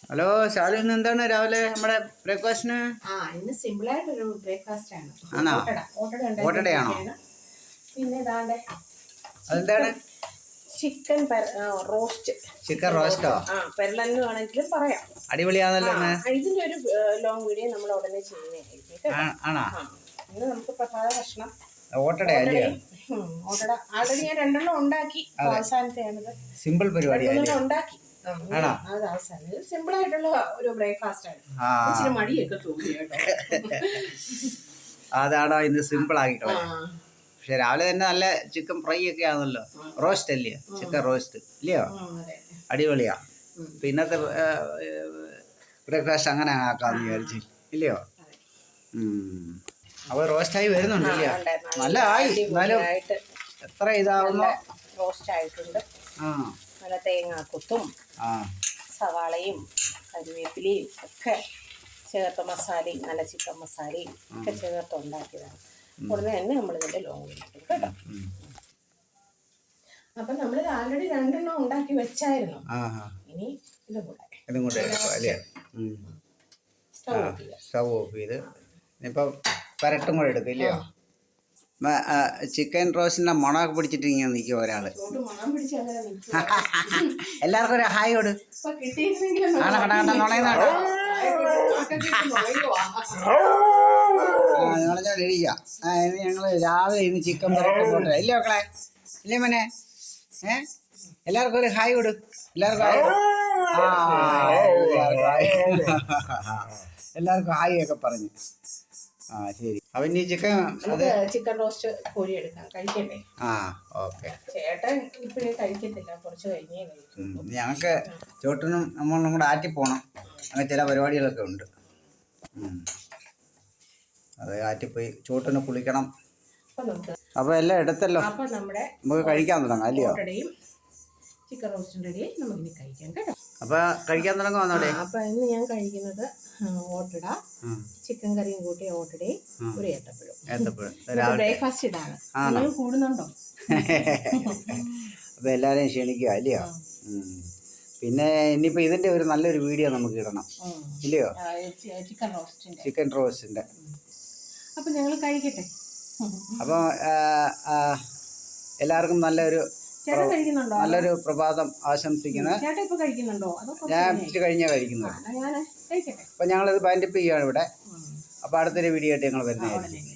Hello Shalu, ഇന്ന് എന്താണ് രാവിലെ നമ്മുടെ ബ്രേക്ക്ഫാസ്റ്റിന്? ഇന്ന് സിമ്പിൾ ആയിട്ടൊരു ബ്രേക്ക്ഫാസ്റ്റ് ആണ്. ആണോ? ഓട്ടടയാണോ? പിന്നെ ഇതാണ്ട് അതെന്താണ്? Chicken roast. ചിക്കൻ റോസ്റ്റോ? പെരളെന്ന് വേണമെങ്കിലും പറയാം. അടിപൊളിയാണല്ലോ. ഇതിന്റെ ഒരു ലോങ് വീഡിയോ നമ്മൾ ഉടനെ ചെയ്യുന്നതായിരിക്കും. ആണോ? ഇന്ന് നമുക്ക് പ്രഭാത ഭക്ഷണം ഓട്ടടയല്ലേ? ഓട്ടട ആൾറെഡി ഞാൻ 2 ഉണ്ടാക്കി. അവസാനത്തെയാണിത്. സിമ്പിൾ പരിപാടി ഉണ്ടാക്കി. അത് അവസാനം സിമ്പിൾ ആയിട്ടുള്ള ഒരു ബ്രേക്ക്ഫാസ്റ്റ് ആണ്. ഇച്ചിരി മടിയൊക്കെ തോന്നി കേട്ടോ. അതാണോ ഇന്ന് സിമ്പിൾ ആക്കിക്കളെ? പക്ഷെ രാവിലെ തന്നെ നല്ല ചിക്കൻ ഫ്രൈ ഒക്കെ ആണല്ലോ. റോസ്റ്റ് അല്ലേ? ചിക്കൻ റോസ്റ്റ് ഇല്ലയോ? അടിപൊളിയാ. ഇന്നത്തെ ബ്രേക്ക്ഫാസ്റ്റ് അങ്ങനെ ആക്കാന്ന് വിചാരിച്ചു ഇല്ലയോ? അപ്പൊ റോസ്റ്റായി വരുന്നുണ്ട് ഇല്ലയോ? നല്ല ആയി. എന്നാലും എത്ര ഇതാവുന്നോ റോസ്റ്റ് ആയിട്ടുണ്ട്. നല്ല തേങ്ങാക്കൊത്തും സവാളയും കരിവേപ്പിലയും ഒക്കെ ചേർത്ത് മസാലയും നല്ല ചിക്കൻ മസാലയും ഒക്കെ ചേർത്ത് ഉണ്ടാക്കിയതാണ്. ഉടനെ തന്നെ നമ്മളിതിൻ്റെ ലോങ് ഇട്ടു കേട്ടോ. അപ്പം നമ്മൾ ആൾറെഡി 2 ഉണ്ടാക്കി വെച്ചായിരുന്നു. ഇനി ഇതും കൂടെ സ്റ്റവ് ഓഫ് ചെയ്ത് ഇനിയിപ്പം പരട്ടും കൂടെ എടുക്കും ഇല്ലയോ? ചിക്കൻ റോസ്റ്റിന്റെ മണമൊക്കെ പിടിച്ചിട്ട് ഇങ്ങനെ നിൽക്കും ഒരാള്. എല്ലാവർക്കും ഒരു ഹായ് കൊടു. ഞങ്ങള് രാവിലെ ഇന്ന് ചിക്കൻ പരട്ട് പോട്ടെ ഇല്ലേ മക്കളെ? ഇല്ലേ മോനെ? എല്ലാവർക്കും ഒരു ഹായ് കൊടു. എല്ലാവർക്കും ഹായ് ഒക്കെ പറഞ്ഞു. ശരി. അപ്പൊ ഇനി ചിക്കൻ റോസ്റ്റ് കോരി എടുക്കാം. കഴിക്കണ്ടേ? ഓക്കെ. ചേട്ടൻ ഇപ്പഴും കഴിക്കത്തില്ല, കുറച്ച് കഴിഞ്ഞേ കഴിക്കും. ഞങ്ങൾക്ക് ചോട്ടനും നമ്മളും കൂടെ ആറ്റി പോണം. അങ്ങനെ ചില പരിപാടികളൊക്കെ ഉണ്ട്. അത് ആറ്റിപ്പോയി ചോട്ടന് കുളിക്കണം. അപ്പൊ എല്ലാം എടുത്തല്ലോ. നമുക്ക് കഴിക്കാൻ തുടങ്ങാം അല്ലയോ? ചിക്കൻ റോസ്റ്റും റെഡി. നമുക്കിനി കഴിക്കാം കേട്ടോ. അപ്പൊ കഴിക്കാൻ തുടങ്ങുവാന്നോടെ? അപ്പൊ ഇന്ന് ഞാൻ കഴിക്കുന്നത് ഓട്ടട, ചിക്കൻ കറിയും കൂട്ടി ഓട്ടടയും ഒരു ഏത്തപ്പഴം. ബ്രേക്ക്ഫാസ്റ്റ് ഇതാണ്. നിങ്ങൾ കൂടുന്നുണ്ടോ? അപ്പൊ എല്ലാരെയും ക്ഷണിക്കുക അല്ലയോ? പിന്നെ ഇനിയിപ്പോ ഇതിന്റെ ഒരു നല്ലൊരു വീഡിയോ നമുക്ക് ഇടണം ഇല്ലയോ? ചിക്കൻ റോസ്റ്റിന്റെ. അപ്പൊ ഞങ്ങൾ കഴിക്കട്ടെ. അപ്പൊ എല്ലാവർക്കും നല്ലൊരു പ്രഭാതം ആശംസിക്കുന്നത്. ഞാൻ ഇച്ചിരി കഴിഞ്ഞാൽ കഴിക്കുന്നത്. അപ്പൊ ഞങ്ങളിത് വൈൻഡപ്പ് ചെയ്യുകയാണ് ഇവിടെ. അപ്പൊ അടുത്തൊരു വീഡിയോ ആയിട്ട് ഞങ്ങൾ വരുന്നതായിരിക്കും.